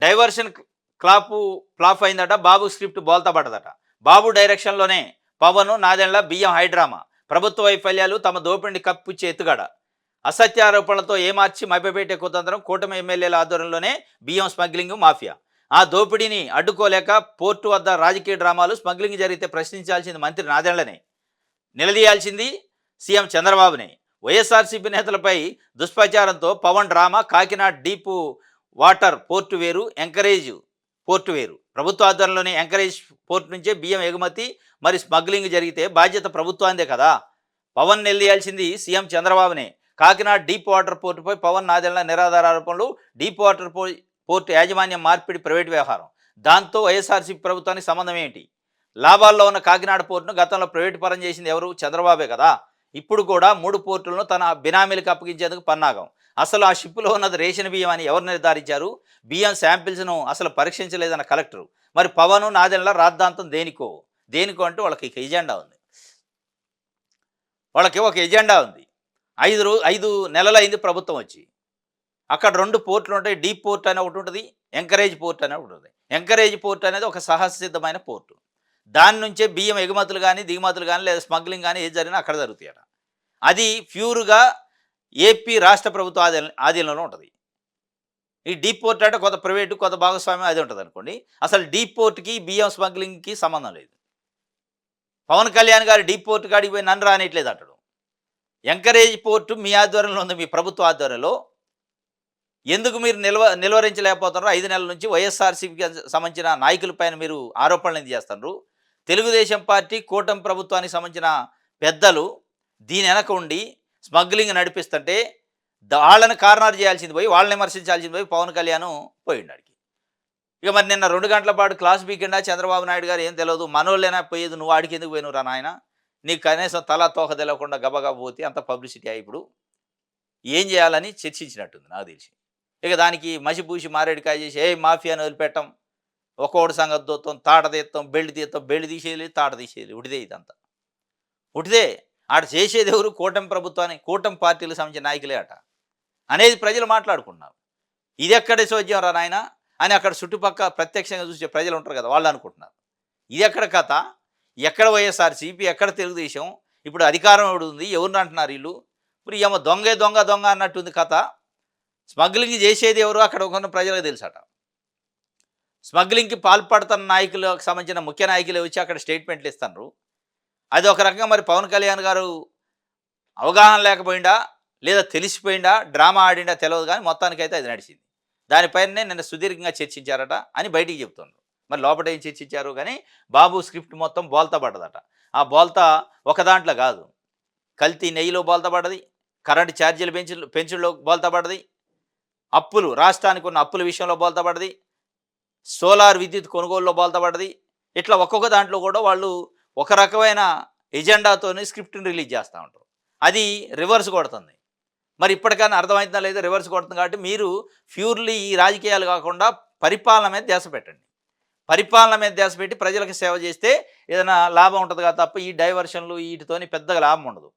Diversion flop అయిందట. బాబు script బోల్తా పడ్డదట. బాబు డైరెక్షన్‌లోనే పవన్, నాదెండ్ల బియ్యం హైడ్రామా. ప్రభుత్వ వైఫల్యాలు తమ దోపిడిని కప్పిపుచ్చే ఎత్తుగడ. అసత్య ఆరోపణలతో ఏమార్చి మభ్యపెట్టే కుతంత్రం. కూటమి ఎమ్మెల్యేల ఆధ్వర్యంలోనే బియ్యం స్మగ్లింగ్ మాఫియా. ఆ దోపిడీని అడ్డుకోలేక పోర్టు వద్ద రాజకీయ డ్రామాలు. స్మగ్లింగ్ జరిగితే ప్రశ్నించాల్సింది మంత్రి నాదెండ్లనే, నిలదీయాల్సింది సీఎం చంద్రబాబునే. వైఎస్ఆర్సీపీ నేతలపై దుష్ప్రచారంతో Pawan drama. Kakinada deep water port వేరు, ఎంకరేజ్ పోర్టు వేరు. ప్రభుత్వ ఆధ్వర్యంలోని ఎంకరేజ్ పోర్టు నుంచే బియ్యం ఎగుమతి. మరి స్మగ్లింగ్ జరిగితే బాధ్యత ప్రభుత్వాందే కదా. పవన్ నిలదీయాల్సింది సీఎం చంద్రబాబునే. కాకినాడ డీప్ వాటర్ పోర్టుపై పవన్, నాదెండ్ల నిరాధార ఆరోపణలు. డీప్ వాటర్ పోర్టు యాజమాన్యం మార్పిడి, ప్రైవేట్ వ్యవహారం. దాంతో వైఎస్ఆర్సీపీ ప్రభుత్వానికి సంబంధం ఏంటి? లాభాల్లో ఉన్న కాకినాడ పోర్టును గతంలో ప్రైవేట్ పరం చేసింది ఎవరు? చంద్రబాబే కదా. ఇప్పుడు కూడా 3 పోర్టులను తన బినామీలకు అప్పగించేందుకు పన్నాగం. అసలు ఆ షిప్పులో ఉన్నది రేషన్ బియ్యం అని ఎవరు నిర్ధారించారు? బియ్యం శాంపిల్స్ను అసలు పరీక్షించలేదన్న కలెక్టరు. మరి పవన్, నాదెండ్ల రాద్ధాంతం దేనికో అంటే వాళ్ళకి ఎజెండా ఉంది. వాళ్ళకి ఒక ఎజెండా ఉంది. 5 నెలలైంది ప్రభుత్వం వచ్చి. అక్కడ 2 పోర్టులు ఉంటాయి. డీప్ పోర్ట్ అని ఒకటి ఉంటుంది, ఎంకరేజ్ పోర్ట్ అని ఒకటి ఉంటుంది. ఎంకరేజ్ పోర్ట్ అనేది ఒక సహజసిద్ధమైన పోర్టు. దాని నుంచే బియ్యం ఎగుమతులు కానీ, దిగుమతులు కానీ, లేదా స్మగ్లింగ్ కానీ ఏది జరిగినా అక్కడ జరుగుతాయట. అది ప్యూర్గా ఏపీ రాష్ట్ర ప్రభుత్వ ఆధీనంలో ఉంటుంది. ఈ డీప్ పోర్ట్ అంటే కొంత ప్రైవేటు, కొంత భాగస్వామ్యం అది ఉంటుంది అనుకోండి. అసలు డీప్ పోర్ట్కి బియ్యం స్మగ్లింగ్కి సంబంధం లేదు. పవన్ కళ్యాణ్ గారు డీప్ పోర్ట్ కాడికి పోయి నన్ను రానిట్లేదు అంటాడు. ఎంకరేజ్ పోర్టు మీ ఆధ్వర్యంలో ఉంది, మీ ప్రభుత్వ ఆధ్వర్యంలో. ఎందుకు మీరు నిలువరించలేకపోతున్నారు? 5 నెలల నుంచి వైఎస్ఆర్సీపీకి సంబంధించిన నాయకులపైన మీరు ఆరోపణలు ఎందుకు చేస్తున్నారు? తెలుగుదేశం పార్టీ, కూటమి ప్రభుత్వానికి సంబంధించిన పెద్దలు దీని వెనక ఉండి స్మగ్లింగ్ నడిపిస్తుంటే వాళ్ళని కారణాలు చేయాల్సింది పోయి, వాళ్ళని విమర్శించాల్సింది పోయి పవన్ కళ్యాణ్ పోయిండాడికి. ఇక మరి నిన్న 2 గంటల పాటు క్లాస్ బీకిండా చంద్రబాబు నాయుడు గారు. ఏం తెలియదు, మనోళ్ళైనా పోయేది, నువ్వు ఆడికి ఎందుకు పోయినవు రా నాయన? నీకు కనీసం తలా తోక తెలియకుండా గబగబా పోతే అంత పబ్లిసిటీ అయ్యి ఇప్పుడు ఏం చేయాలని చర్చించినట్టుంది నాకు తెలిసి. ఇక దానికి మసిపూసి మారేడుకాయ చేసి ఏ మాఫియాని వదిలిపెట్టం, ఒక్కోటి సంగతి దొత్తాం, తాట తీస్తాం, బెల్ట్ తీస్తాం. బెల్ట్ తీసేయాలి, తాట తీసేయాలి, ఉడిదే ఇదంతా ఉడిదే. ఆడ చేసేది ఎవరు? కూటమి ప్రభుత్వాన్ని, కూటమి పార్టీలకు సంబంధించిన నాయకులే అట అనేది ప్రజలు మాట్లాడుకున్నారు. ఇది ఎక్కడ చోద్యం రా నాయన అని అక్కడ చుట్టుపక్కల ప్రత్యక్షంగా చూసే ప్రజలు ఉంటారు కదా, వాళ్ళు అనుకుంటున్నారు. ఇది ఎక్కడ కథ? ఎక్కడ వైఎస్ఆర్సీపీ, ఎక్కడ తెలుగుదేశం? ఇప్పుడు అధికారం ఉంది, ఎవరిని అంటున్నారు వీళ్ళు? ఇప్పుడు ఏమో దొంగ దొంగ దొంగ అన్నట్టుంది కథ. స్మగ్లింగ్ చేసేది ఎవరు? అక్కడ ఉన్న ప్రజలకు తెలుసట. స్మగ్లింగ్కి పాల్పడుతున్న నాయకులకు సంబంధించిన ముఖ్య నాయకులే వచ్చి అక్కడ స్టేట్మెంట్లు ఇస్తున్నారు. అది ఒక రకంగా మరి పవన్ కళ్యాణ్ గారు అవగాహన లేకపోయిందా, లేదా తెలిసిపోయిందా, డ్రామా ఆడిండా తెలియదు, కానీ మొత్తానికైతే అది నడిచింది. దానిపైనే నిన్న సుదీర్ఘంగా చర్చించారట అని బయటికి చెప్తున్నారు. మరి లోపల ఏం చర్చించారు కానీ బాబు స్క్రిప్ట్ మొత్తం బోల్తా పడ్డదట. ఆ బోల్తా ఒక దాంట్లో కాదు, కల్తీ నెయ్యిలో బోల్తా పడ్డది, కరెంటు ఛార్జీలు పెంచుల్లో బోల్తా పడ్డది, అప్పులు, రాష్ట్రానికి ఉన్న అప్పుల విషయంలో బోల్తా పడ్డది, సోలార్ విద్యుత్ కొనుగోలులో బోల్తా పడ్డది. ఇట్లా ఒక్కొక్క దాంట్లో కూడా వాళ్ళు ఒక రకమైన ఎజెండాతోని స్క్రిప్ట్ని రిలీజ్ చేస్తూ ఉంటారు. అది రివర్స్ కొడుతుంది. మరి ఇప్పటికైనా అర్థమవుతుందా లేదా? రివర్స్ కొడుతుంది. కాబట్టి మీరు ప్యూర్లీ ఈ రాజకీయాలు కాకుండా పరిపాలన మీద ధ్యాస పెట్టండి. పరిపాలన మీద ధ్యాస పెట్టి ప్రజలకు సేవ చేస్తే ఏదైనా లాభం ఉంటుంది కదా తప్ప ఈ డైవర్షన్లు వీటితోని పెద్దగా లాభం ఉండదు.